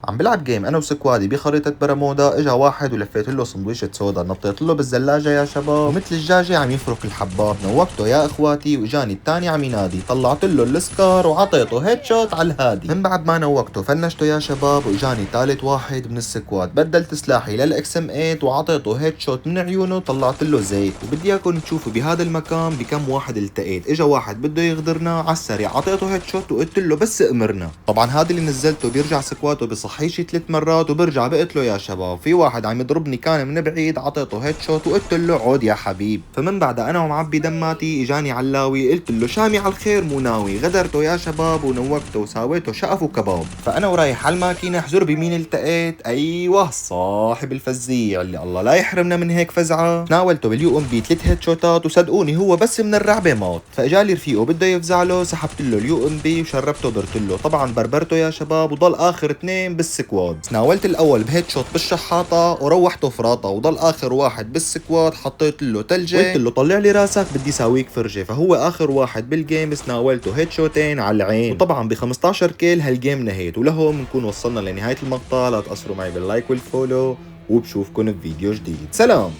عم بلعب جيم انا وسكوادي بخريطة برمودا. اجا واحد ولفيت له سندويشة سودا، نطيت له بالزلاجة يا شباب، ومثل الجاجة عم يفرك الحبات. نوقته يا اخواتي، واجاني الثاني عم ينادي، طلعت له السكار وعطيته هيد شوت على الهادي. من بعد ما نوقته فنشته يا شباب، واجاني ثالث واحد من السكواد، بدلت سلاحي للاكس ام 8 وعطيته هيد شوت من عيونه وطلعت له زيت. وبدي اياكم تشوفوا بهذا المكان بكم واحد التقيت. اجا واحد بده يغدرنا على السريع، عطيته هيد شوت وقلت له بس امرنا. طبعا هذا اللي نزلته بيرجع سكواته بصحيش 3 مرات وبرجع بقيت له يا شباب في واحد عم يضربني كان من بعيد، عطيته هيد شوت وقلت له عود يا حبيب. فمن بعدها انا ومعبي دماتي اجاني علاوي، قلت له شامي على الخير مو ناوي، غدرته يا شباب ونوقته وساويته شقف وكباب. فانا ورايح على الماكينه احزر بمين التقيت، ايوه صاحب الفزيع اللي الله لا يحرمنا من هيك فزعه. ناولته باليو ام بي 3 هيد شوتات، وصدقوني هو بس من الرعبه مات. فاجالي رفيقه بده يفزع له، سحبت له اليو ام بي وشربته ودرت له، طبعا بربرته يا شباب، وضل اخر اثنين بالسكواد. ناولت الاول بهيد شوت بالشحاطه وروحته فراطه، وضل اخر واحد بالسكواد حطيت له تلجه، قلت له طلع لي راسك بدي ساويك فرجه. فهو اخر واحد بالجيم، ناولته هيد شوتين على العين. وطبعا ب 15 كيل هالجيم نهيت. ولهون بنكون وصلنا لنهايه المقطع. لا تقصروا معي باللايك والفولو، وبشوفكن بفيديو جديد. سلام.